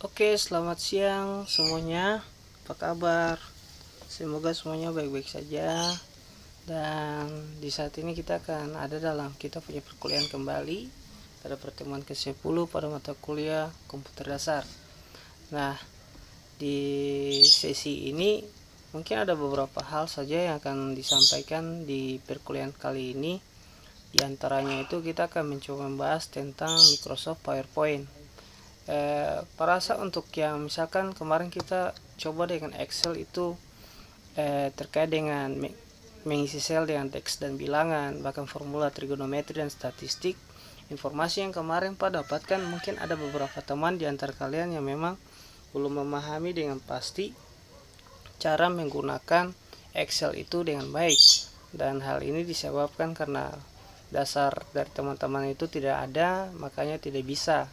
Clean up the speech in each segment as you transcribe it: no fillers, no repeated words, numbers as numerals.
Oke, selamat siang semuanya. Apa kabar? Semoga semuanya baik-baik saja. Dan di saat ini kita akan ada dalam kita punya perkuliahan kembali pada pertemuan ke-10 pada mata kuliah komputer dasar. Nah, di sesi ini mungkin ada beberapa hal saja yang akan disampaikan di perkuliahan kali ini. Di antaranya itu kita akan mencoba membahas tentang Microsoft PowerPoint. Perasa untuk yang misalkan kemarin kita coba dengan Excel itu terkait dengan mengisi sel dengan teks dan bilangan, bahkan formula trigonometri dan statistik. Informasi yang kemarin Pak dapatkan, mungkin ada beberapa teman di antara kalian yang memang belum memahami dengan pasti cara menggunakan Excel itu dengan baik, dan hal ini disebabkan karena dasar dari teman-teman itu tidak ada, makanya tidak bisa.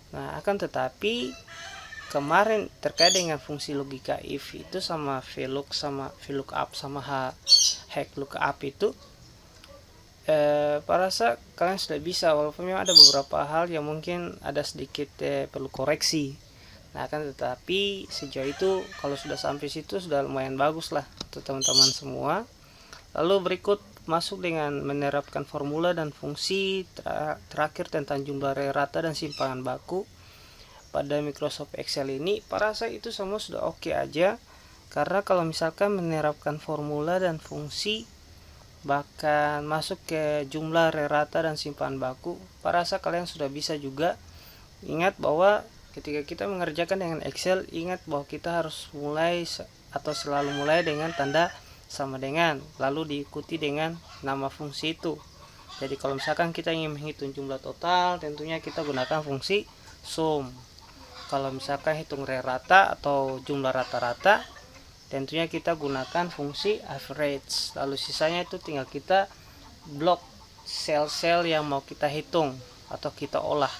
Nah, akan tetapi kemarin terkait dengan fungsi logika if itu sama VLOOKUP sama hack lookup itu rasa kalian sudah bisa, walaupun memang ada beberapa hal yang mungkin ada sedikit perlu koreksi. Nah, akan tetapi sejauh itu kalau sudah sampai situ sudah lumayan bagus lah untuk teman-teman semua. Lalu berikut masuk dengan menerapkan formula dan fungsi terakhir tentang jumlah rata dan simpangan baku pada Microsoft Excel ini. Rasa itu semua sudah oke aja, karena kalau misalkan menerapkan formula dan fungsi bahkan masuk ke jumlah rata dan simpangan baku, rasa kalian sudah bisa juga. Ingat bahwa ketika kita mengerjakan dengan Excel, ingat bahwa kita harus mulai atau selalu mulai dengan tanda sama dengan, lalu diikuti dengan nama fungsi itu. Jadi kalau misalkan kita ingin menghitung jumlah total, tentunya kita gunakan fungsi sum. Kalau misalkan hitung rata atau jumlah rata-rata, tentunya kita gunakan fungsi average. Lalu sisanya itu tinggal kita blok sel-sel yang mau kita hitung atau kita olah.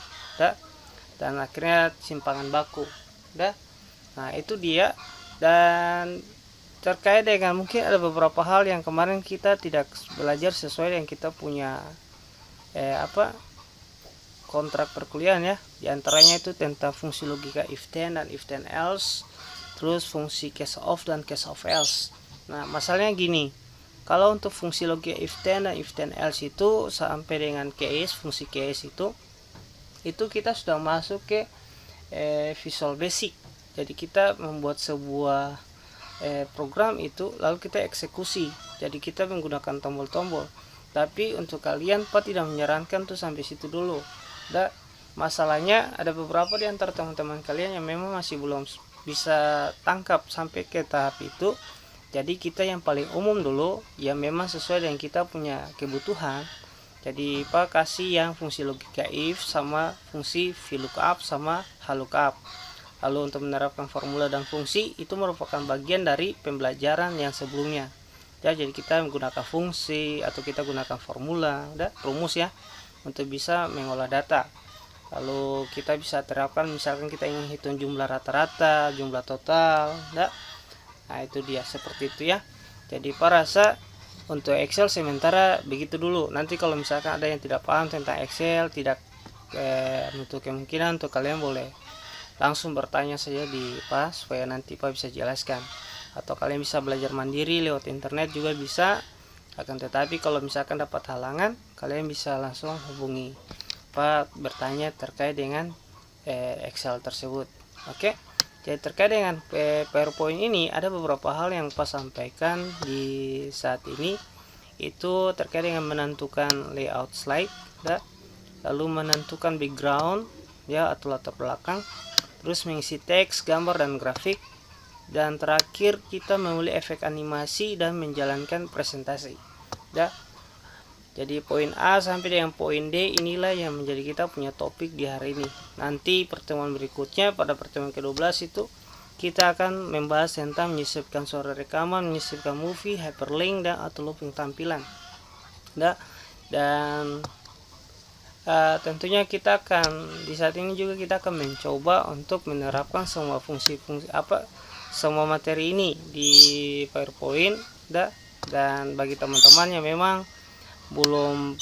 Dan akhirnya simpangan baku. Nah, itu dia. Dan terkait dengan mungkin ada beberapa hal yang kemarin kita tidak belajar sesuai yang kita punya kontrak perkuliahan ya. Di antaranya itu tentang fungsi logika if then dan if then else, terus fungsi case of dan case of else. Nah, masalahnya gini, kalau untuk fungsi logika if then dan if then else itu sampai dengan case, fungsi case itu kita sudah masuk ke Visual Basic. Jadi kita membuat sebuah program itu lalu kita eksekusi, jadi kita menggunakan tombol-tombol. Tapi untuk kalian Pak tidak menyarankan tuh sampai situ dulu. Masalahnya ada beberapa di antara teman-teman kalian yang memang masih belum bisa tangkap sampai ke tahap itu. Jadi kita yang paling umum dulu, yang memang sesuai dengan kita punya kebutuhan. Jadi Pak kasih yang fungsi logika if sama fungsi VLOOKUP sama HLOOKUP. Lalu untuk menerapkan formula dan fungsi itu merupakan bagian dari pembelajaran yang sebelumnya. Ya, jadi kita menggunakan fungsi atau kita gunakan formula, rumus ya, untuk bisa mengolah data. Lalu kita bisa terapkan misalkan kita ingin hitung jumlah rata-rata, jumlah total, Nah, itu dia seperti itu ya. Jadi rasa untuk Excel sementara begitu dulu. Nanti kalau misalkan ada yang tidak paham tentang Excel, tidak untuk kemungkinan untuk kalian boleh langsung bertanya saja di Pak supaya nanti Pak bisa jelaskan, atau kalian bisa belajar mandiri lewat internet juga bisa. Akan tetapi kalau misalkan dapat halangan, kalian bisa langsung hubungi Pak bertanya terkait dengan Excel tersebut. Oke, jadi terkait dengan PowerPoint ini ada beberapa hal yang Pak sampaikan di saat ini, itu terkait dengan menentukan layout slide, lalu menentukan background ya atau latar belakang, terus mengisi teks, gambar dan grafik, dan terakhir kita memilih efek animasi dan menjalankan presentasi. Jadi poin A sampai dengan poin D inilah yang menjadi kita punya topik di hari ini. Nanti pertemuan berikutnya pada pertemuan ke-12 itu kita akan membahas tentang menyisipkan suara rekaman, menyisipkan movie, hyperlink dan atau looping tampilan. Dan tentunya kita akan di saat ini juga kita akan mencoba untuk menerapkan semua fungsi-fungsi semua materi ini di PowerPoint. Dan bagi teman-teman yang memang belum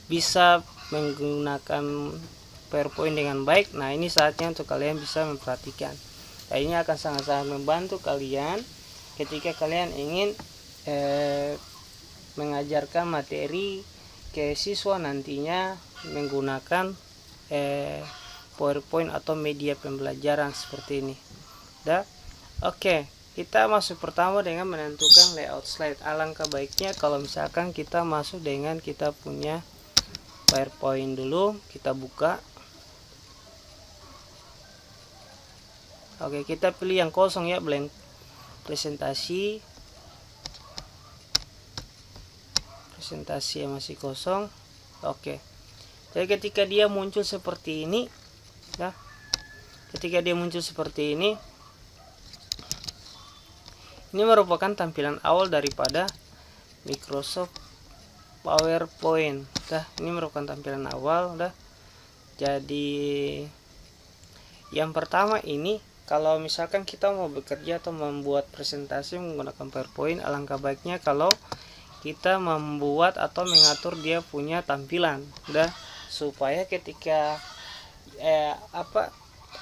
bisa menggunakan PowerPoint dengan baik. Nah, ini saatnya untuk kalian bisa memperhatikan. Nah, ini akan sangat-sangat membantu kalian ketika kalian ingin mengajarkan materi ke siswa nantinya menggunakan PowerPoint atau media pembelajaran seperti ini. Oke, kita masuk pertama dengan menentukan layout slide. Alangkah baiknya kalau misalkan kita masuk dengan kita punya PowerPoint dulu, kita buka. Oke, kita pilih yang kosong ya, blank presentasi yang masih kosong. Oke, jadi ketika dia muncul seperti ini ya, ini merupakan tampilan awal daripada Microsoft PowerPoint. Ini merupakan tampilan awal. Jadi yang pertama ini, kalau misalkan kita mau bekerja atau membuat presentasi menggunakan PowerPoint, alangkah baiknya kalau kita membuat atau mengatur dia punya tampilan, supaya ketika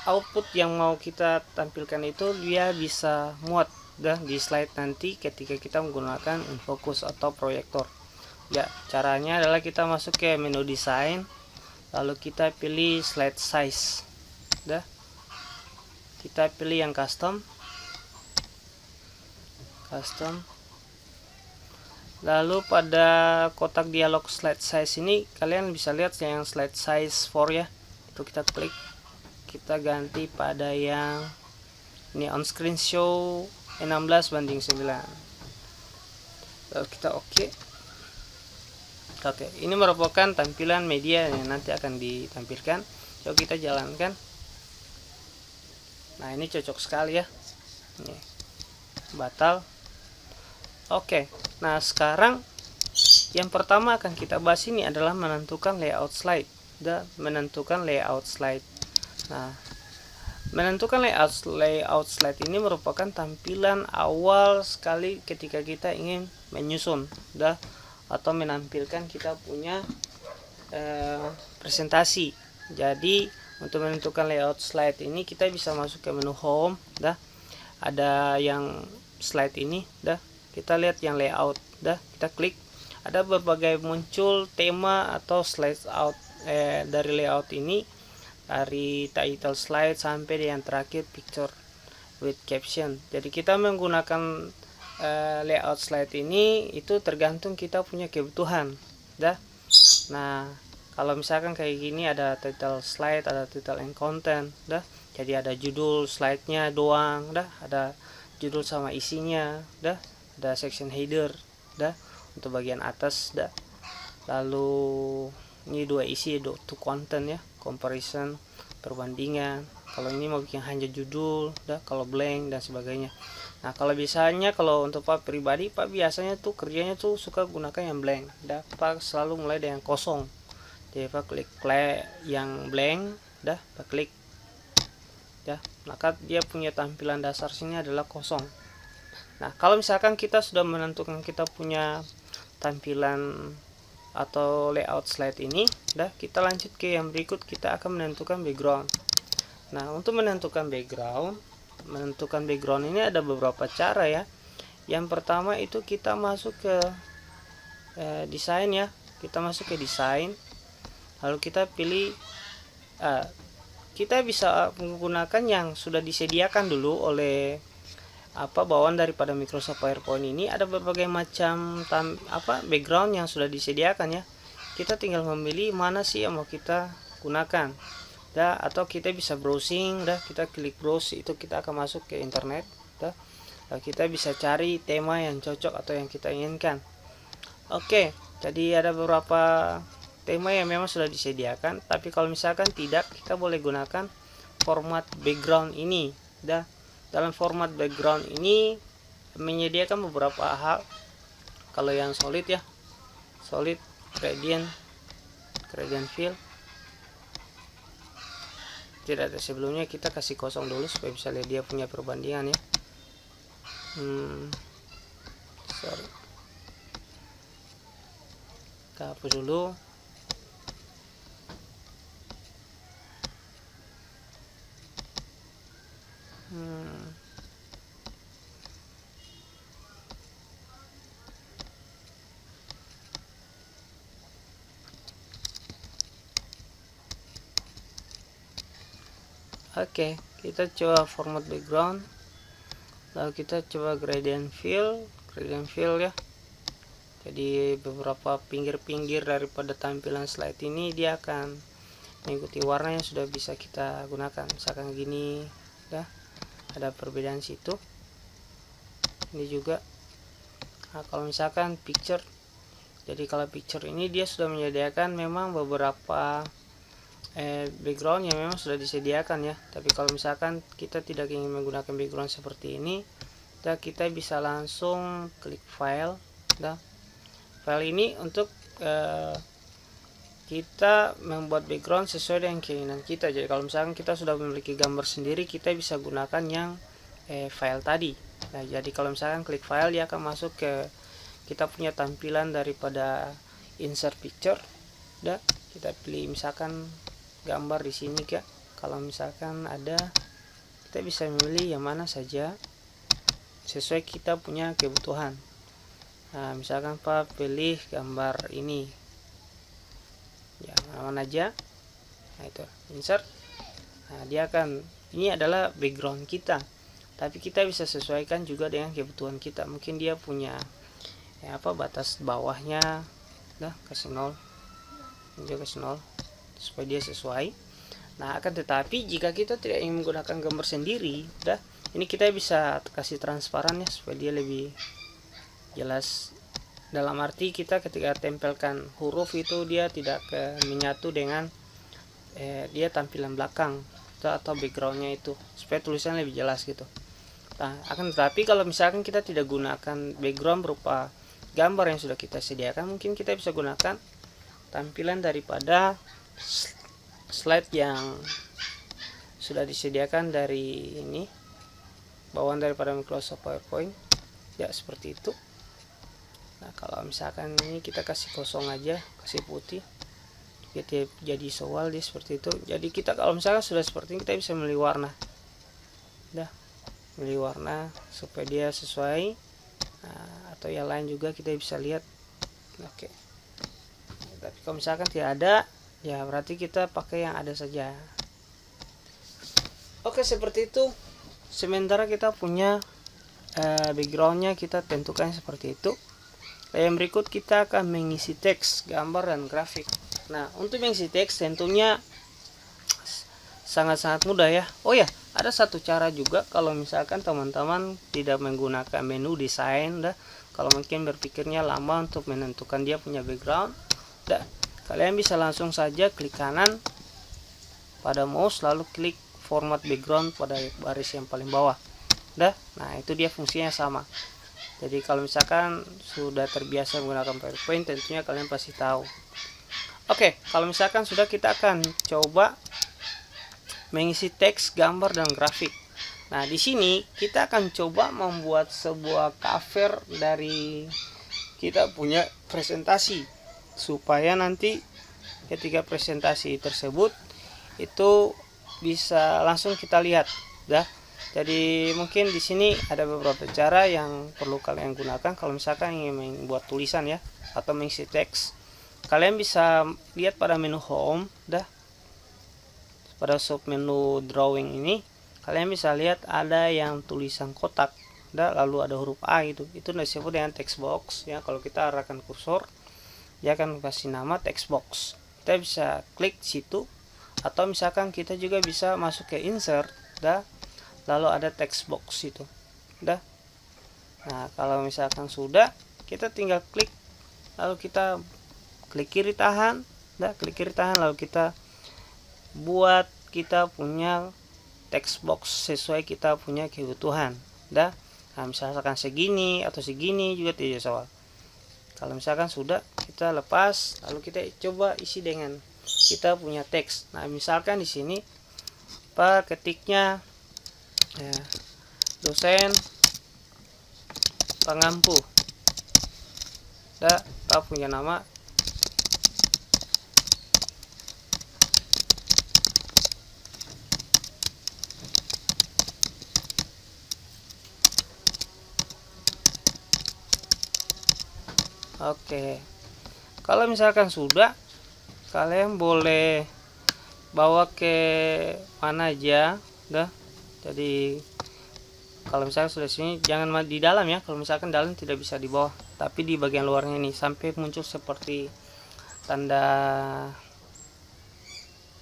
output yang mau kita tampilkan itu dia bisa muat di slide nanti ketika kita menggunakan infocus atau proyektor. Ya, caranya adalah kita masuk ke menu desain, lalu kita pilih slide size. Kita pilih yang custom. Lalu pada kotak dialog slide size ini kalian bisa lihat yang slide size 4 ya. Itu kita klik, kita ganti pada yang ini on screen show 16:9. Lalu kita oke. Ini merupakan tampilan media yang nanti akan ditampilkan. Coba kita jalankan. Nah, ini cocok sekali ya. Ini batal. Oke. Nah, sekarang yang pertama akan kita bahas ini adalah menentukan layout slide. Nah, menentukan layout slide ini merupakan tampilan awal sekali ketika kita ingin menyusun atau menampilkan kita punya presentasi. Jadi untuk menentukan layout slide ini kita bisa masuk ke menu home. Ada yang slide ini, kita lihat yang layout, kita klik. Ada berbagai muncul tema atau slide out dari layout ini, dari title slide sampai yang terakhir picture with caption. Jadi kita menggunakan layout slide ini itu tergantung kita punya kebutuhan. Nah, kalau misalkan kayak gini ada title slide, ada title and content, jadi ada judul slide-nya doang, ada judul sama isinya, ada section header, untuk bagian atas, lalu ini dua isi, to content ya, comparison, perbandingan. Kalau ini mau bikin hanya judul, kalau blank dan sebagainya. Nah, kalau biasanya kalau untuk Pak pribadi, Pak biasanya tuh kerjanya tuh suka gunakan yang blank. Pak selalu mulai dengan kosong. Jadi Pak klik play yang blank, Pak klik. Maka dia punya tampilan dasar sini adalah kosong. Nah, kalau misalkan kita sudah menentukan kita punya tampilan atau layout slide ini, kita lanjut ke yang berikut, kita akan menentukan background. Nah, untuk menentukan background ini ada beberapa cara ya. Yang pertama itu kita masuk ke desain ya. Kita masuk ke desain, lalu kita pilih kita bisa menggunakan yang sudah disediakan dulu oleh bawaan daripada Microsoft PowerPoint ini. Ada berbagai macam background yang sudah disediakan ya. Kita tinggal memilih mana sih yang mau kita gunakan. Atau kita bisa browsing, kita klik browse, itu kita akan masuk ke internet. Kita bisa cari tema yang cocok atau yang kita inginkan. Oke, jadi ada beberapa tema yang memang sudah disediakan, tapi kalau misalkan tidak, kita boleh gunakan format background ini. Dalam format background ini menyediakan beberapa hal. Kalau yang solid ya, solid, gradient fill. Tidak ada sebelumnya, kita kasih kosong dulu supaya bisa lihat dia punya perbandingan ya. Sorry, kita hapus dulu. Oke, kita coba format background, lalu kita coba gradient fill ya. Jadi beberapa pinggir-pinggir daripada tampilan slide ini dia akan mengikuti warna yang sudah bisa kita gunakan. Misalkan gini, ya, ada perbedaan situ. Ini juga. Nah, kalau misalkan picture, jadi kalau picture ini dia sudah menyediakan memang beberapa background yang memang sudah disediakan ya. Tapi kalau misalkan kita tidak ingin menggunakan background seperti ini, kita bisa langsung klik file. File ini untuk kita membuat background sesuai dengan keinginan kita. Jadi kalau misalkan kita sudah memiliki gambar sendiri, kita bisa gunakan yang file tadi. Nah, jadi kalau misalkan klik file, dia akan masuk ke kita punya tampilan daripada insert picture. Kita pilih misalkan gambar di sini ya. Kalau misalkan ada, kita bisa memilih yang mana saja sesuai kita punya kebutuhan. Nah, misalkan Pak pilih gambar ini, ya mana aja. Nah, itu insert. Nah, dia akan, ini adalah background kita, tapi kita bisa sesuaikan juga dengan kebutuhan kita. Mungkin dia punya batas bawahnya, kasih 0, ini juga kasih 0 supaya dia sesuai. Nah, akan tetapi jika kita tidak ingin menggunakan gambar sendiri, ini kita bisa kasih transparan ya supaya dia lebih jelas. Dalam arti kita ketika tempelkan huruf itu dia tidak menyatu dengan dia tampilan belakang atau backgroundnya itu, supaya tulisannya lebih jelas gitu. Nah, akan tetapi kalau misalkan kita tidak gunakan background berupa gambar yang sudah kita sediakan, mungkin kita bisa gunakan tampilan daripada slide yang sudah disediakan dari ini, bawaan daripada Microsoft PowerPoint ya, seperti itu. Nah, kalau misalkan ini kita kasih kosong aja, kasih putih, jadi soal dia seperti itu. Jadi kita kalau misalkan sudah seperti ini, kita bisa memilih warna, milih warna supaya dia sesuai. Nah, atau yang lain juga kita bisa lihat. Oke. Tapi kalau misalkan tidak ada, ya berarti kita pakai yang ada saja. Oke, seperti itu. Sementara kita punya backgroundnya kita tentukan seperti itu. Yang berikut kita akan mengisi teks, gambar, dan grafik. Nah, untuk mengisi teks tentunya sangat-sangat mudah ya. Oh ya, ada satu cara juga kalau misalkan teman-teman tidak menggunakan menu desain, kalau mungkin berpikirnya lama untuk menentukan dia punya background, kalian bisa langsung saja klik kanan pada mouse, lalu klik format background pada baris yang paling bawah. Nah, itu dia fungsinya sama. Jadi kalau misalkan sudah terbiasa menggunakan PowerPoint, tentunya kalian pasti tahu. Oke, kalau misalkan sudah, kita akan coba mengisi teks, gambar, dan grafik. Nah, di sini kita akan coba membuat sebuah cover dari kita punya presentasi, supaya nanti ketika presentasi tersebut itu bisa langsung kita lihat. Jadi mungkin di sini ada beberapa cara yang perlu kalian gunakan kalau misalkan ingin membuat tulisan ya, atau mengisi teks. Kalian bisa lihat pada menu home, pada sub menu drawing ini kalian bisa lihat ada yang tulisan kotak, lalu ada huruf A itu disebut dengan text box ya. Kalau kita arahkan kursor, dia akan kasih nama text box. Kita bisa klik situ, atau misalkan kita juga bisa masuk ke insert, lalu ada text box itu. Nah, kalau misalkan sudah, kita tinggal klik, lalu kita klik kiri tahan, lalu kita buat kita punya text box sesuai kita punya kebutuhan. Nah, misalkan segini atau segini juga tidak soal. Kalau misalkan sudah, kita lepas, lalu kita coba isi dengan kita punya teks. Nah, misalkan di sini Pak ketiknya dosen pengampu, Pak punya nama Oke, kalau misalkan sudah, kalian boleh bawa ke mana aja dah. Jadi kalau misalkan sudah sini, jangan di dalam ya. Kalau misalkan dalam tidak bisa di bawah, tapi di bagian luarnya ini sampai muncul seperti tanda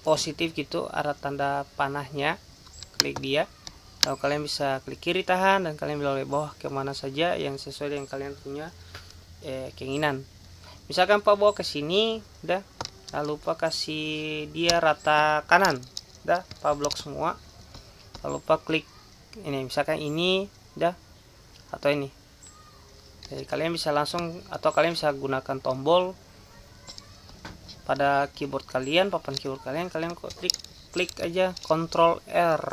positif gitu, arah tanda panahnya, klik dia. Lalu kalian bisa klik kiri tahan, dan kalian boleh bawah kemana saja yang sesuai dengan kalian punya keinginan. Misalkan Pak bawa ke sini, udah, lalu Pak kasih dia rata kanan, udah, Pak blok semua. Lalu Pak klik ini, misalkan ini, udah, atau ini. Jadi kalian bisa langsung, atau kalian bisa gunakan tombol pada keyboard kalian, papan keyboard kalian klik aja Ctrl R,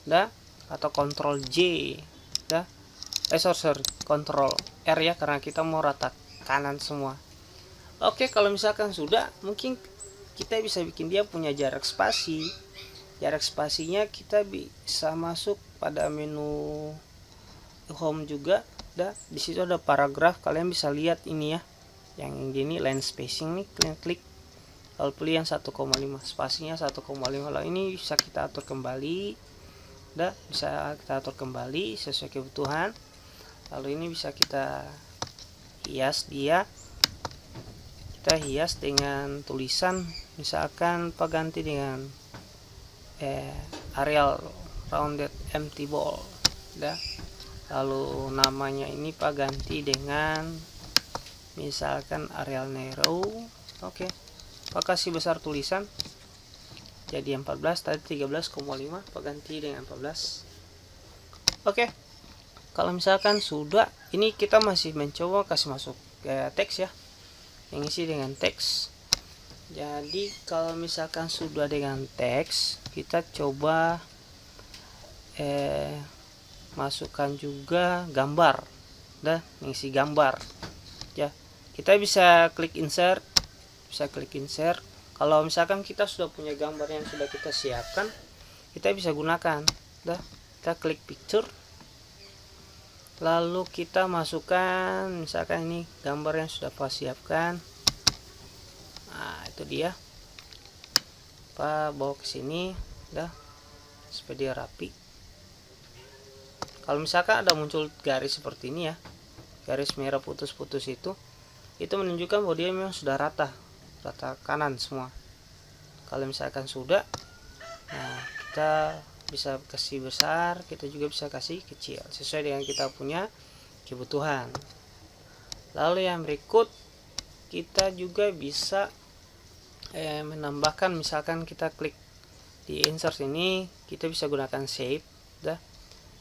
udah, atau Ctrl J, udah. Sorry, Ctrl R ya, karena kita mau rata kanan semua. Oke, kalau misalkan sudah, mungkin kita bisa bikin dia punya jarak spasi. Jarak spasinya kita bisa masuk pada menu home juga. Dah, di situ ada paragraf, kalian bisa lihat ini ya. Yang gini line spacing nih, kalian klik lalu pilih yang 1,5, spasinya 1,5. Lalu ini bisa kita atur kembali. Dah, bisa kita atur kembali sesuai kebutuhan. Lalu ini bisa kita hias dia, kita hias dengan tulisan, misalkan Pak ganti dengan Arial rounded empty ball, dah. Lalu namanya ini Pak ganti dengan misalkan Arial narrow. Oke, Pak kasih besar tulisan jadi 14, tadi 13,5, Pak ganti dengan 14. Oke, kalau misalkan sudah, ini kita masih mencoba kasih masuk teks ya, yang isi dengan teks. Jadi kalau misalkan sudah dengan teks, kita coba masukkan juga gambar, dah, ngisi gambar ya. Kita bisa klik insert, kalau misalkan kita sudah punya gambar yang sudah kita siapkan, kita bisa gunakan, dah. Kita klik picture, lalu kita masukkan misalkan ini gambar yang sudah Pak siapkan. Nah, itu dia. Pak bawa ke sini, dah, supaya dia rapi. Kalau misalkan ada muncul garis seperti ini ya, garis merah putus-putus itu menunjukkan bahwa dia memang sudah rata kanan semua. Kalau misalkan sudah, nah, kita bisa kasih besar, kita juga bisa kasih kecil sesuai dengan kita punya kebutuhan. Lalu yang berikut, kita juga bisa menambahkan, misalkan kita klik di insert ini, kita bisa gunakan shape, dah.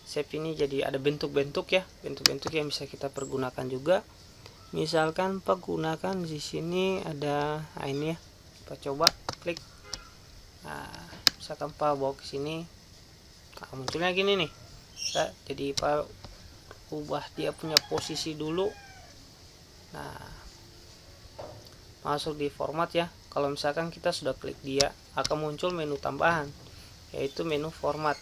Shape ini jadi ada bentuk-bentuk ya, bentuk-bentuk yang bisa kita pergunakan juga. Misalkan Pak gunakan di sini ada ini ya, Pak coba klik. Nah, misalkan Pak bawa ke sini, nah, munculnya gini nih. Nah, jadi Pak ubah dia punya posisi dulu. Nah, masuk di format ya. Kalau misalkan kita sudah klik dia, akan muncul menu tambahan, yaitu menu format.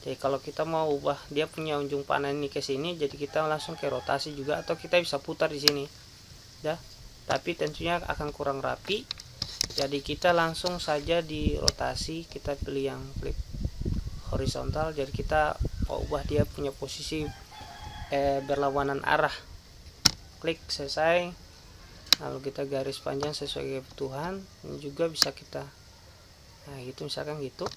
Jadi kalau kita mau ubah dia punya ujung panah ini ke sini, jadi kita langsung ke rotasi juga, atau kita bisa putar di sini, ya. Tapi tentunya akan kurang rapi. Jadi kita langsung saja di rotasi, kita pilih yang flip horizontal. Jadi kita mau ubah dia punya posisi berlawanan arah. Klik selesai. Lalu kita garis panjang sesuai kebutuhan. Ini juga bisa kita, nah gitu, misalkan gitu.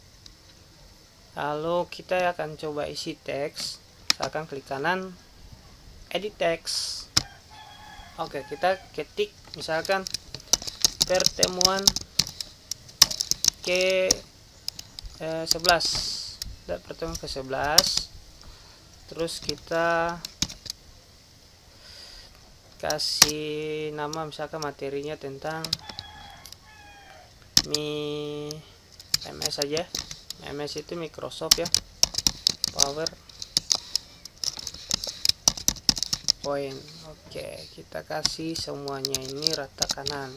Lalu kita akan coba isi teks, misalkan klik kanan, edit teks. Oke, kita ketik misalkan pertemuan ke 11, pertemuan ke 11. Terus kita kasih nama, misalkan materinya tentang MS saja. MS itu Microsoft ya, PowerPoint. Oke, kita kasih semuanya ini rata kanan.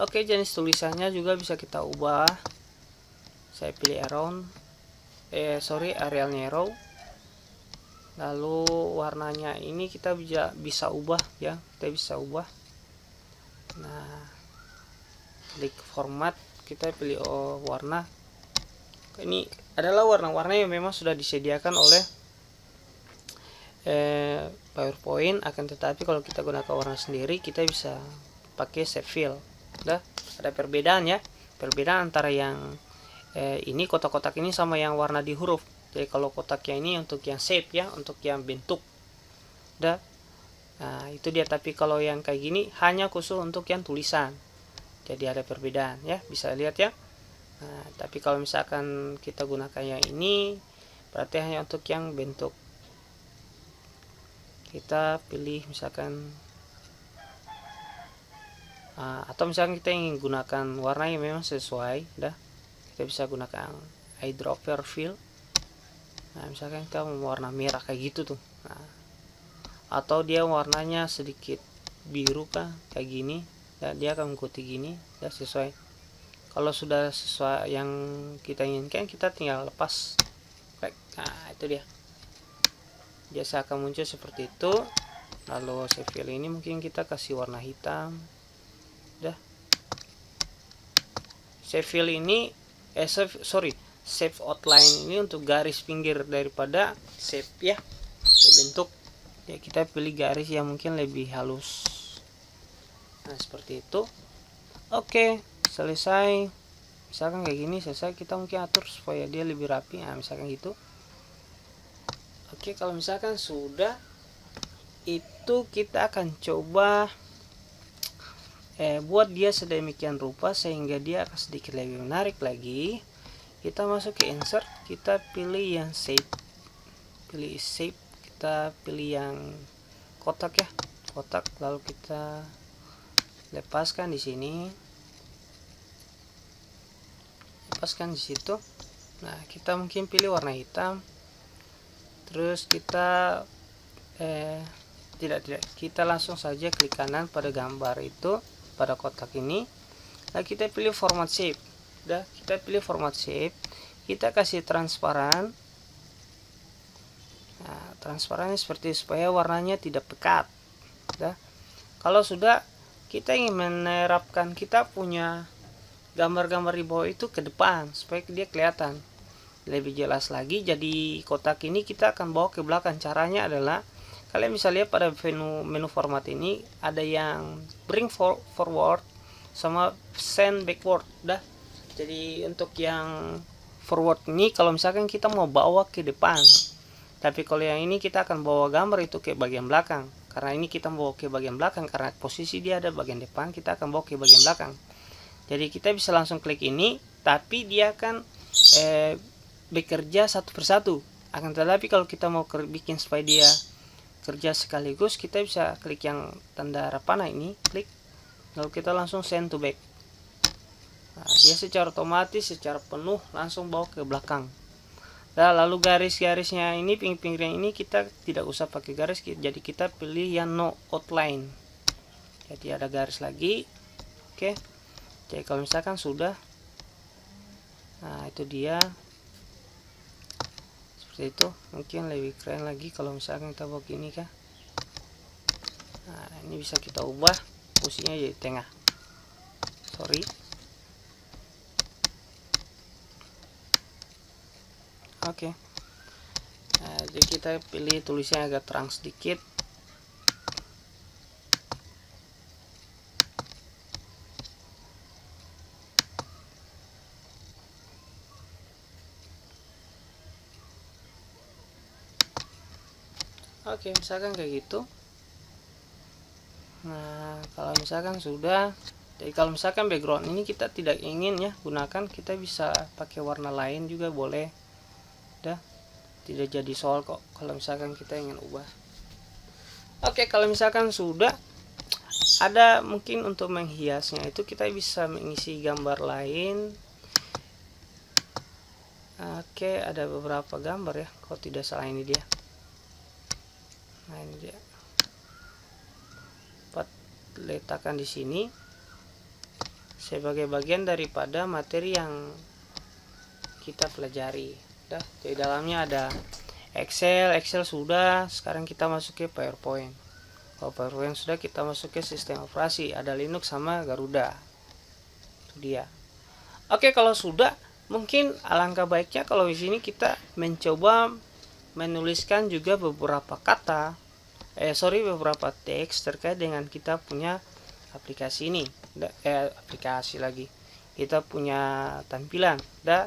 Oke, jenis tulisannya juga bisa kita ubah. Saya pilih Arial narrow. Lalu warnanya ini kita bisa ubah ya, kita bisa ubah. Nah, klik format, kita pilih warna. Ini adalah warna-warna yang memang sudah disediakan oleh PowerPoint, akan tetapi kalau kita gunakan warna sendiri kita bisa pakai shape fill. Udah, ada perbedaan ya, perbedaan antara yang ini kotak-kotak ini sama yang warna di huruf. Jadi kalau kotaknya ini untuk yang shape ya, untuk yang bentuk. Udah, nah itu dia. Tapi kalau yang kayak gini hanya khusus untuk yang tulisan, jadi ada perbedaan ya, bisa lihat ya. Nah, tapi kalau misalkan kita gunakan yang ini berarti hanya untuk yang bentuk. Kita pilih misalkan atau misalkan kita ingin gunakan warna yang memang sesuai, dah kita bisa gunakan eyedropper fill. Nah, misalkan kita mau warna merah kayak gitu tuh, nah, atau dia warnanya sedikit biru kah kayak gini, dan dia akan mengikuti gini, dah sesuai. Kalau sudah sesuai yang kita inginkan, kita tinggal lepas. Nah, itu dia. Biasa akan muncul seperti itu. Lalu shape fill ini mungkin kita kasih warna hitam. Udah. Shape fill ini shape outline ini untuk garis pinggir daripada shape ya, bentuk. Ya, kita pilih garis yang mungkin lebih halus. Nah, seperti itu. Oke, selesai. Misalkan kayak gini selesai, kita mungkin atur supaya dia lebih rapi. Nah, misalkan gitu. Oke, kalau misalkan sudah, itu kita akan coba buat dia sedemikian rupa sehingga dia akan sedikit lebih menarik lagi. Kita masuk ke insert, kita pilih yang shape, kita pilih yang kotak ya, kotak. Lalu kita lepaskan di sini, lepaskan di situ. Nah, kita mungkin pilih warna hitam. Terus kita tidak kita langsung saja klik kanan pada gambar itu, pada kotak ini. Nah, kita pilih format shape. Udah, kita pilih format shape, kita kasih transparan. Nah, transparannya seperti supaya warnanya tidak pekat. Udah. Kalau sudah, kita ingin menerapkan kita punya gambar-gambar di bawah itu ke depan supaya dia kelihatan lebih jelas lagi. Jadi kotak ini kita akan bawa ke belakang. Caranya adalah kalian bisa lihat pada menu format ini ada yang bring forward sama send backward. Dah. Jadi untuk yang forward ini kalau misalkan kita mau bawa ke depan, tapi kalau yang ini kita akan bawa gambar itu ke bagian belakang. Karena ini kita bawa ke bagian belakang karena posisi dia ada bagian depan, kita akan bawa ke bagian belakang. Jadi kita bisa langsung klik ini, tapi dia akan bekerja satu persatu. Akan tetapi kalau kita mau bikin supaya dia kerja sekaligus, kita bisa klik yang tanda arah panah ini, klik, lalu kita langsung send to back. Nah, dia secara otomatis, secara penuh langsung bawa ke belakang. Nah, lalu garis-garisnya ini, pinggir-pinggirnya ini kita tidak usah pakai garis, jadi kita pilih yang no outline. Jadi ada garis lagi. Oke. Jadi kalau misalkan sudah, nah itu dia. Seperti itu, mungkin lebih keren lagi kalau misalkan kita bawa gini kah. Nah, ini bisa kita ubah posisinya jadi tengah. Sorry. Oke. Nah, jadi kita pilih tulisnya agak terang sedikit. Oke, misalkan kayak gitu. Nah, kalau misalkan sudah, jadi kalau misalkan background ini kita tidak ingin ya gunakan, kita bisa pakai warna lain juga boleh. Udah, tidak jadi soal kok kalau misalkan kita ingin ubah. Oke, kalau misalkan sudah, ada mungkin untuk menghiasnya itu kita bisa mengisi gambar lain. Oke, ada beberapa gambar ya, kalau tidak salah ini dia. Nah, ini dia. Letakkan di sini sebagai bagian daripada materi yang kita pelajari. Di dalamnya ada Excel sudah, sekarang kita masuk ke PowerPoint. Kalau PowerPoint sudah, kita masuk ke sistem operasi, ada Linux sama Garuda. Itu dia. Oke, kalau sudah, mungkin alangkah baiknya kalau di sini kita mencoba menuliskan juga beberapa kata, beberapa teks terkait dengan kita punya aplikasi ini. Aplikasi lagi. Kita punya tampilan.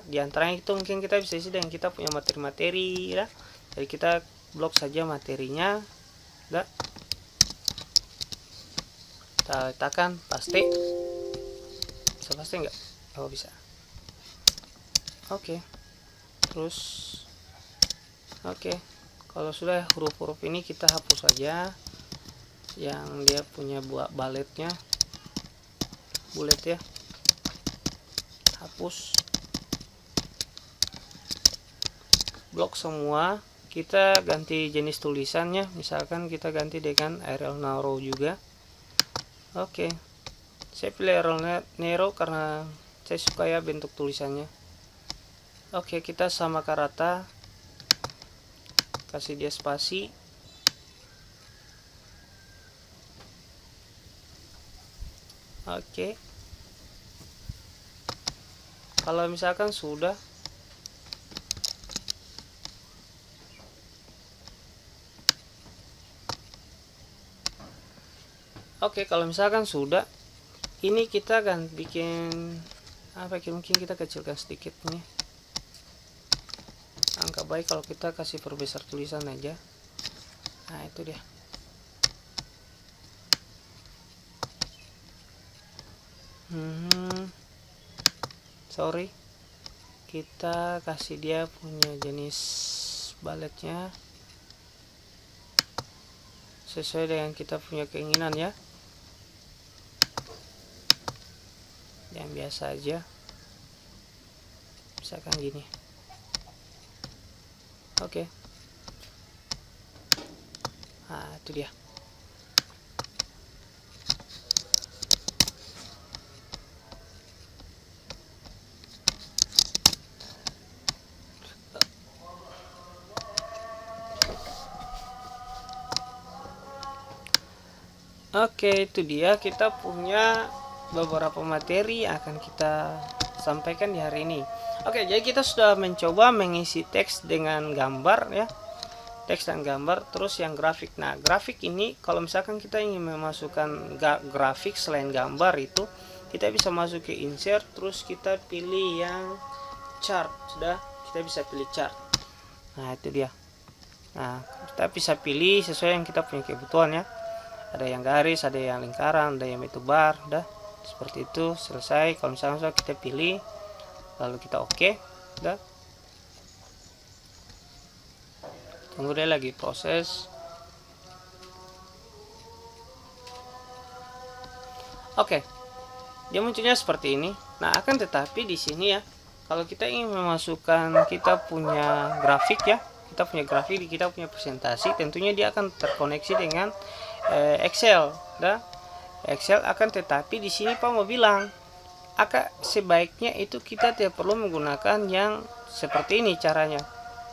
Diantaranya itu mungkin kita bisa isi dengan kita punya materi-materi, Jadi kita blok saja materinya, kita letakkan paste. Bisa paste nggak? Oh, bisa. Oke. Terus kalau sudah huruf-huruf ini kita hapus saja yang dia punya baletnya, bulet ya, hapus, blok semua. Kita ganti jenis tulisannya, misalkan kita ganti dengan Arial Narrow juga. Oke, saya pilih Arial Narrow karena saya suka ya bentuk tulisannya. Oke, kita samakan rata, kasih dia spasi. Oke, kalau misalkan sudah, kalau misalkan sudah, ini kita akan bikin apa? Mungkin kita kecilkan sedikit nih. Angka baik kalau kita kasih perbesar tulisan aja. Nah, itu dia. Sorry, kita kasih dia punya jenis baletnya sesuai dengan kita punya keinginan ya, yang biasa aja, misalkan gini. Oke. Nah, itu dia. Oke, itu dia, kita punya beberapa materi yang akan kita sampaikan di hari ini. Oke, jadi kita sudah mencoba mengisi teks dengan gambar ya, teks dan gambar, terus yang grafik. Nah, grafik ini kalau misalkan kita ingin memasukkan grafik selain gambar itu, kita bisa masuk ke insert, terus kita pilih yang chart. Sudah, kita bisa pilih chart. Nah, itu dia. Nah, kita bisa pilih sesuai yang kita punya kebutuhan ya. Ada yang garis, ada yang lingkaran, ada yang itu bar, dah seperti itu. Selesai. Kalau misalnya kita pilih, lalu kita oke, dah. Tunggu deh lagi proses. Oke, dia munculnya seperti ini. Nah, akan tetapi di sini ya, kalau kita ingin memasukkan kita punya grafik ya, kita punya grafik, kita punya presentasi, tentunya dia akan terkoneksi dengan Excel, Excel. Akan tetapi di sini Pak mau bilang, sebaiknya itu kita tidak perlu menggunakan yang seperti ini caranya.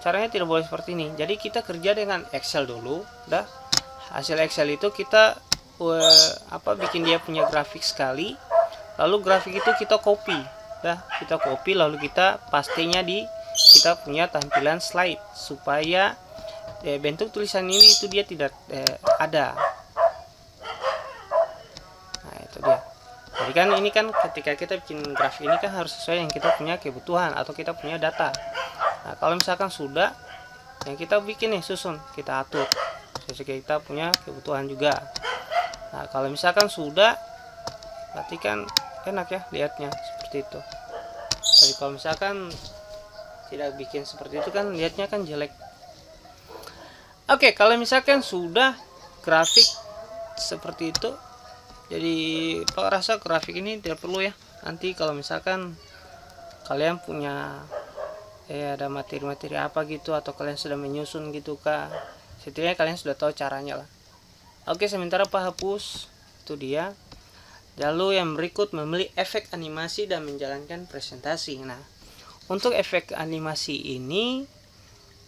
Caranya tidak boleh seperti ini. Jadi kita kerja dengan Excel dulu, hasil Excel itu kita bikin dia punya grafik sekali, lalu grafik itu kita copy, kita copy, lalu kita pastinya di kita punya tampilan slide supaya bentuk tulisan ini itu dia tidak ada. Nah, itu dia. Jadi kan ini kan ketika kita bikin grafik ini kan harus sesuai yang kita punya kebutuhan atau kita punya data. Nah, kalau misalkan sudah, yang kita bikin nih susun, kita atur sesuai kita punya kebutuhan juga. Nah, kalau misalkan sudah, berarti kan enak ya lihatnya seperti itu. Tapi kalau misalkan tidak bikin seperti itu kan lihatnya kan jelek. Oke, kalau misalkan sudah grafik seperti itu, jadi Pak rasa grafik ini tidak perlu ya. Nanti kalau misalkan kalian punya ada materi-materi apa gitu, atau kalian sudah menyusun gitu kah, setidaknya kalian sudah tahu caranya lah. Oke, sementara Pak hapus. Itu dia. Lalu yang berikut memilih efek animasi dan menjalankan presentasi. Nah, untuk efek animasi ini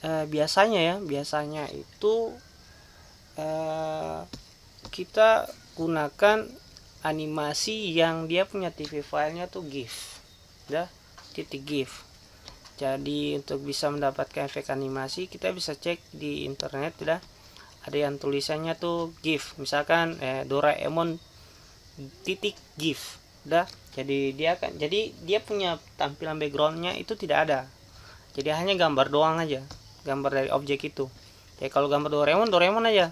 biasanya itu kita gunakan animasi yang dia punya TV filenya tuh GIF, titik GIF. Jadi untuk bisa mendapatkan efek animasi kita bisa cek di internet, ada yang tulisannya tuh GIF, misalkan Doraemon titik GIF, jadi dia punya tampilan backgroundnya itu tidak ada, jadi hanya gambar doang aja, gambar dari objek itu. Jadi kalau gambar Doraemon aja,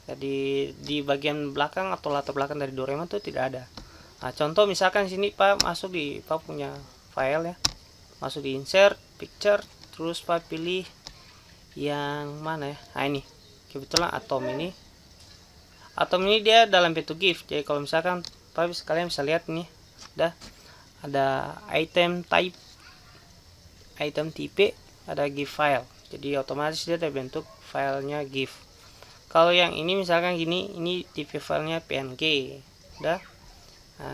jadi di bagian belakang atau latar belakang dari Doraemon itu tidak ada. Nah, contoh misalkan sini Pak masuk di Pak punya file ya, masuk di insert picture, terus Pak pilih yang mana ya, nah ini kebetulan atom ini dia dalam bentuk GIF. Jadi kalau misalkan Pak kalian bisa lihat nih, ada item type, item tipe, ada GIF file, jadi otomatis dia terbentuk filenya GIF. Kalau yang ini misalkan gini, ini tipe filenya PNG, nah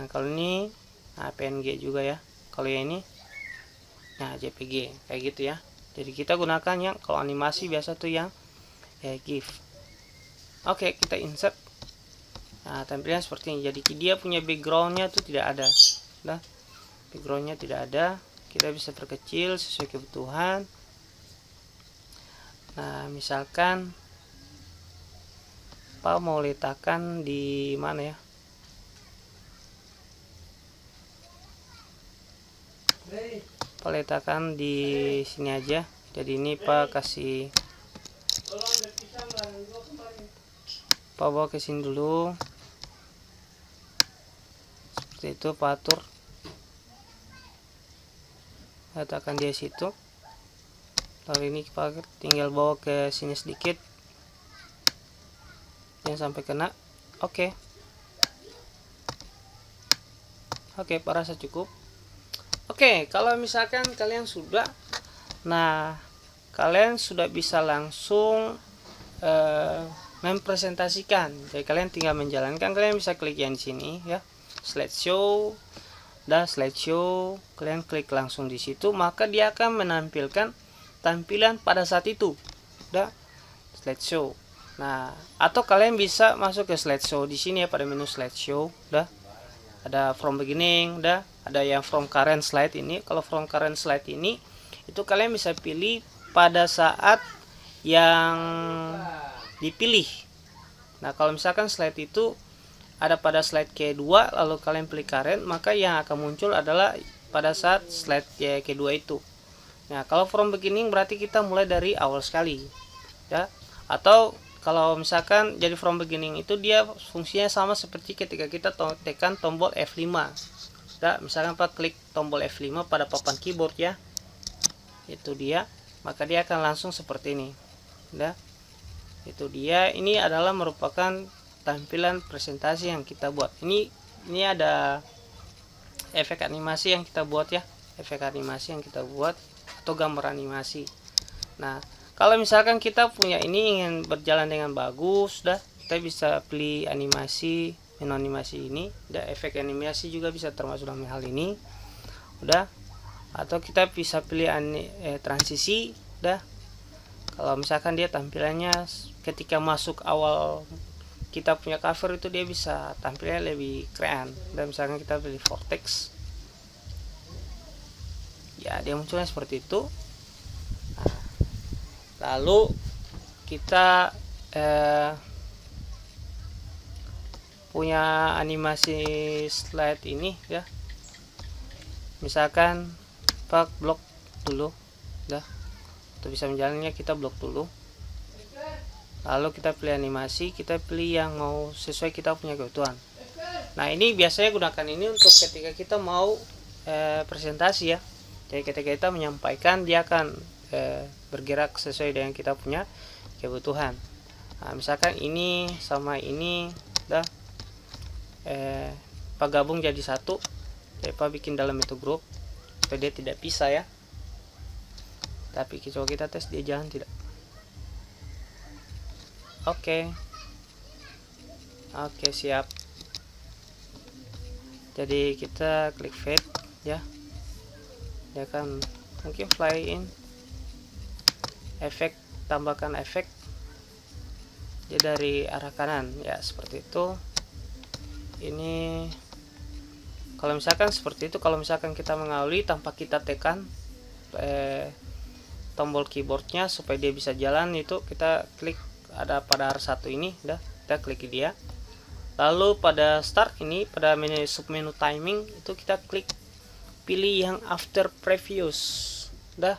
kalau ini PNG juga ya. Kalau yang ini JPG, kayak gitu ya. Jadi kita gunakan yang kalau animasi biasa tuh yang GIF. Oke, kita insert. Nah, tampilan seperti ini. Jadi dia punya backgroundnya tuh tidak ada, backgroundnya tidak ada. Kita bisa perkecil sesuai kebutuhan. Nah, misalkan Pak mau letakkan di mana ya? Pak letakkan di sini aja. Jadi ini Pak kasih, Pak bawa ke sini dulu. Seperti itu Pak atur. Letakkan dia situ. Lalu ini Pak tinggal bawa ke sini sedikit. Jangan sampai kena. Oke, Pak rasa cukup. Oke, kalau misalkan kalian sudah, kalian sudah bisa langsung mempresentasikan. Jadi kalian tinggal menjalankan. Kalian bisa klik yang di sini ya, slideshow, slideshow. Kalian klik langsung di situ, maka dia akan menampilkan tampilan pada saat itu, slideshow. Nah, atau kalian bisa masuk ke slideshow di sini ya, pada menu slideshow, ada from beginning, ada yang from current slide ini. Kalau from current slide ini itu kalian bisa pilih pada saat yang dipilih. Nah, kalau misalkan slide itu ada pada slide kedua lalu kalian pilih current, maka yang akan muncul adalah pada saat slide kedua itu. Nah, kalau from beginning berarti kita mulai dari awal sekali, atau kalau misalkan jadi from beginning itu dia fungsinya sama seperti ketika kita tekan tombol F5. Misalkan Pak klik tombol F5 pada papan keyboard ya. Itu dia, maka dia akan langsung seperti ini. Itu dia. Ini adalah merupakan tampilan presentasi yang kita buat. Ini ada efek animasi yang kita buat ya. Efek animasi yang kita buat atau gambar animasi. Nah, kalau misalkan kita punya ini ingin berjalan dengan bagus, kita bisa pilih animasi, menu animasi ini, efek animasi juga bisa termasuk dalam hal ini, atau kita bisa pilih transisi, kalau misalkan dia tampilannya ketika masuk awal kita punya cover itu dia bisa tampilnya lebih keren, dan misalkan kita pilih vortex, ya dia munculnya seperti itu. Lalu kita punya animasi slide ini ya, misalkan Pak blok dulu, untuk bisa menjalannya kita blok dulu. Lalu kita pilih animasi, kita pilih yang mau sesuai kita punya kebutuhan. Nah, ini biasanya gunakan ini untuk ketika kita mau presentasi ya. Jadi ketika kita menyampaikan, dia akan bergerak sesuai dengan kita punya kebutuhan. Nah, misalkan ini sama ini Pak gabung jadi satu, jadi Pak bikin dalam itu grup supaya dia tidak pisah ya. Tapi coba kita tes dia jalan tidak. Oke, siap. Jadi kita klik fade ya, dia akan mungkin fly in. efek, tambahkan efek dia dari arah kanan ya, seperti itu. Ini kalau misalkan seperti itu, kalau misalkan kita mengawali tanpa kita tekan tombol keyboardnya supaya dia bisa jalan, itu kita klik ada pada arah satu ini, udah kita klik dia. Lalu pada start ini, pada menu submenu timing itu kita klik pilih yang after previous, udah.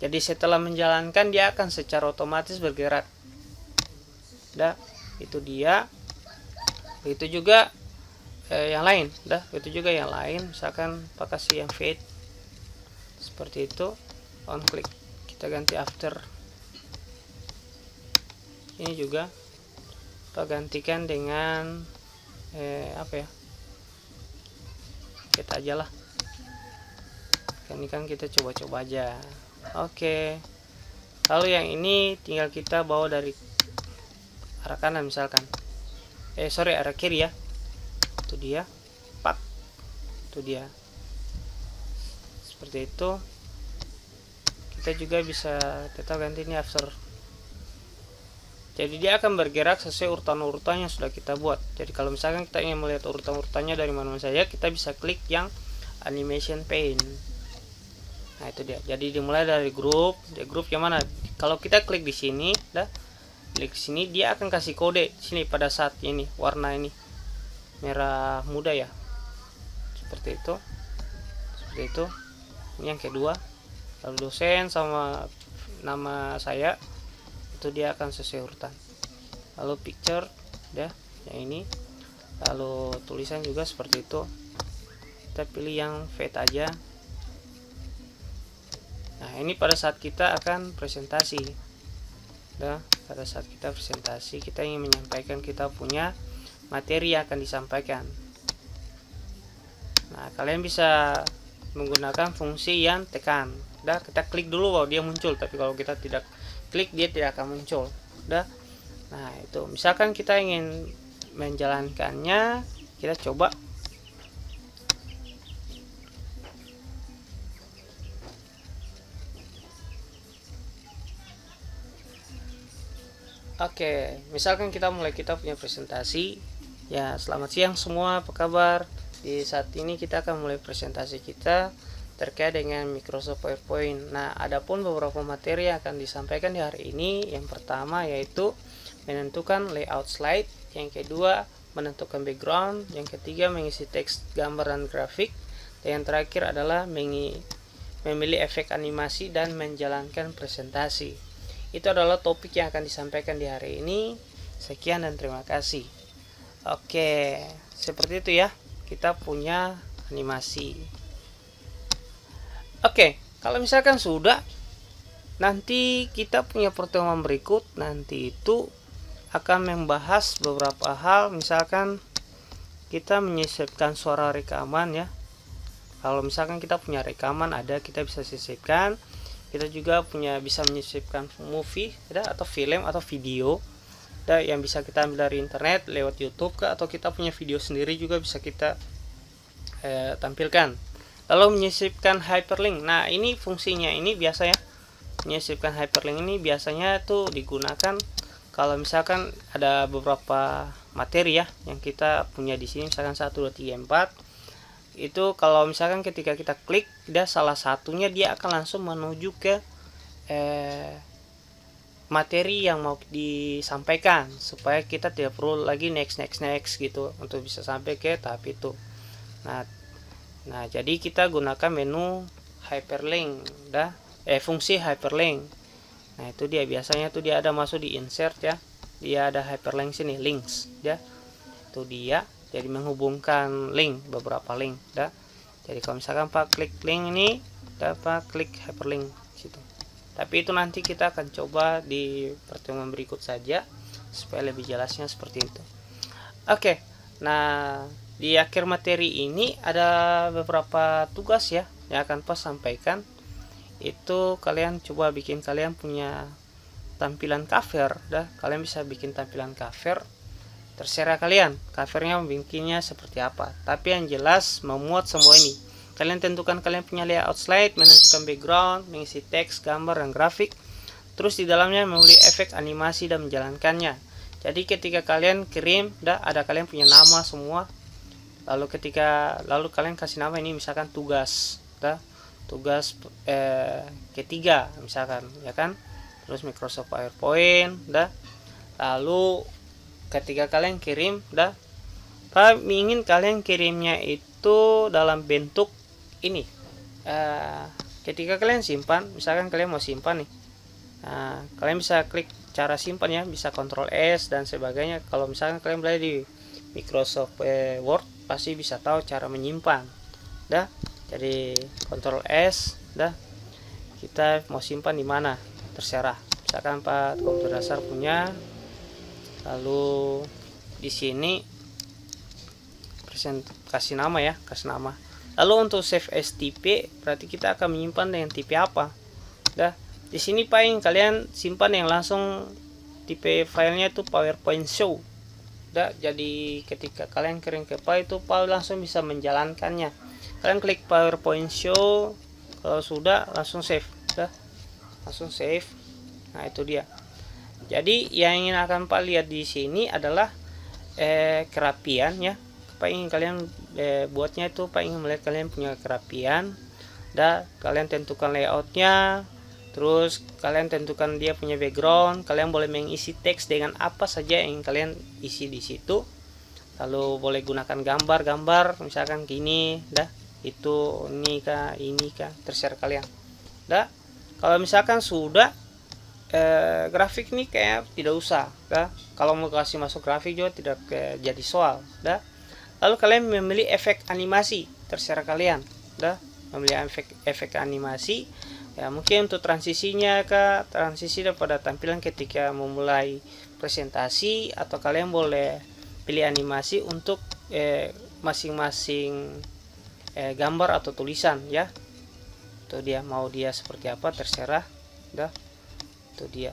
Jadi setelah menjalankan dia akan secara otomatis bergerak, udah. Itu dia. Itu juga yang lain, udah. Itu juga yang lain, misalkan pakai yang fade seperti itu, on click kita ganti after. Ini juga kita gantikan dengan apa ya, kita aja lah, ini kan kita coba-coba aja. Oke. Lalu yang ini tinggal kita bawa dari arah kanan misalkan, arah kiri ya. Itu dia, pak, itu dia, seperti itu. Kita juga bisa tetap ganti ini after. Jadi dia akan bergerak sesuai urutan-urutan yang sudah kita buat. Jadi kalau misalkan kita ingin melihat urutan-urutannya dari mana saja, kita bisa klik yang animation pane. Nah itu dia. Jadi dimulai dari grup, yang mana? Kalau kita klik di sini, klik sini, dia akan kasih kode sini pada saat ini warna ini merah muda ya. Seperti itu. Ini yang kedua. Lalu dosen sama nama saya, itu dia akan sesuai urutan. Lalu picture ya, yang ini. Lalu tulisan juga seperti itu, kita pilih yang fade aja. Nah ini pada saat kita akan presentasi, pada saat kita presentasi kita ingin menyampaikan kita punya materi yang akan disampaikan. Nah kalian bisa menggunakan fungsi yang tekan, kita klik dulu bahwa dia muncul, tapi kalau kita tidak klik dia tidak akan muncul, Nah itu misalkan kita ingin menjalankannya, kita coba. Oke, misalkan kita punya presentasi ya. Selamat siang semua, apa kabar? Di saat ini kita akan mulai presentasi kita terkait dengan Microsoft PowerPoint. Nah, adapun beberapa materi yang akan disampaikan di hari ini, yang pertama yaitu menentukan layout slide, yang kedua menentukan background, yang ketiga mengisi teks, gambar, dan grafik, dan yang terakhir adalah memilih efek animasi dan menjalankan presentasi. Itu adalah topik yang akan disampaikan di hari ini. Sekian dan terima kasih. Oke, seperti itu ya, kita punya animasi. Oke, kalau misalkan sudah, nanti kita punya pertemuan berikut, nanti itu akan membahas beberapa hal. Misalkan kita menyisipkan suara rekaman ya. Kalau misalkan kita punya rekaman ada, kita bisa sisipkan. Kita juga bisa menyisipkan movie atau film atau video yang bisa kita ambil dari internet lewat YouTube atau kita punya video sendiri juga bisa kita tampilkan. Lalu menyisipkan hyperlink. Nah ini fungsinya ini biasa ya, menyisipkan hyperlink ini biasanya tuh digunakan kalau misalkan ada beberapa materi ya yang kita punya di sini, misalkan 1, 2, 3, 4. Itu kalau misalkan ketika kita klik salah satunya, dia akan langsung menuju ke materi yang mau disampaikan, supaya kita tidak perlu lagi next gitu untuk bisa sampai ke tahap itu. Nah jadi kita gunakan menu hyperlink, fungsi hyperlink. Nah itu dia, biasanya tuh dia ada masuk di insert ya, dia ada hyperlink sini, links ya, itu dia. Jadi menghubungkan link, beberapa link Jadi kalau misalkan Pak klik link ini, dapat klik hyperlink situ. Tapi itu nanti kita akan coba di pertemuan berikut saja supaya lebih jelasnya seperti itu. Oke. Nah, di akhir materi ini ada beberapa tugas ya yang akan Pak sampaikan. Itu kalian coba bikin, kalian punya tampilan cover kalian bisa bikin tampilan cover. Terserah kalian covernya bikinnya seperti apa, tapi yang jelas memuat semua ini. Kalian tentukan kalian punya layout slide, menentukan background, mengisi teks, gambar, dan grafik, terus di dalamnya memilih efek animasi dan menjalankannya. Jadi ketika kalian kirim, ada kalian punya nama semua. Lalu kalian kasih nama ini misalkan tugas, tugas ketiga misalkan, ya kan. Terus Microsoft PowerPoint, lalu ketika kalian kirim, Pak ingin kalian kirimnya itu dalam bentuk ini. Ketika kalian simpan, misalkan kalian mau simpan nih, kalian bisa klik cara simpan ya, bisa Ctrl S dan sebagainya. Kalau misalkan kalian belajar di Microsoft Word, pasti bisa tahu cara menyimpan. Jadi Ctrl S, kita mau simpan di mana terserah. Misalkan Pak komputer dasar punya, lalu di sini kasih nama ya, Lalu untuk save as tipe, berarti kita akan menyimpan dengan tipe apa. Di sini paling kalian simpan yang langsung tipe filenya itu PowerPoint show. Jadi ketika kalian kirim ke file itu file langsung bisa menjalankannya. Kalian klik PowerPoint show, kalau sudah langsung save, langsung save. Nah itu dia. Jadi yang ingin akan Pak lihat di sini adalah kerapian ya. Pak ingin kalian buatnya itu, Pak ingin melihat kalian punya kerapian. Kalian tentukan layoutnya, terus kalian tentukan dia punya background. Kalian boleh mengisi teks dengan apa saja yang kalian isi di situ. Lalu boleh gunakan gambar-gambar, misalkan gini, itu ini kah, terserah kalian. Kalau misalkan sudah grafik ini kayak tidak usah, kalau mau kasih masuk grafik juga tidak jadi soal, Lalu kalian memilih efek animasi, terserah kalian, memilih efek animasi. Ya mungkin untuk transisinya transisi daripada tampilan ketika memulai presentasi, atau kalian boleh pilih animasi untuk masing-masing gambar atau tulisan ya. Itu dia, mau dia seperti apa terserah, itu dia.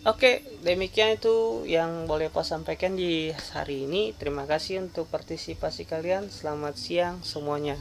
Oke, demikian itu yang boleh Pak sampaikan di hari ini. Terima kasih untuk partisipasi kalian. Selamat siang semuanya.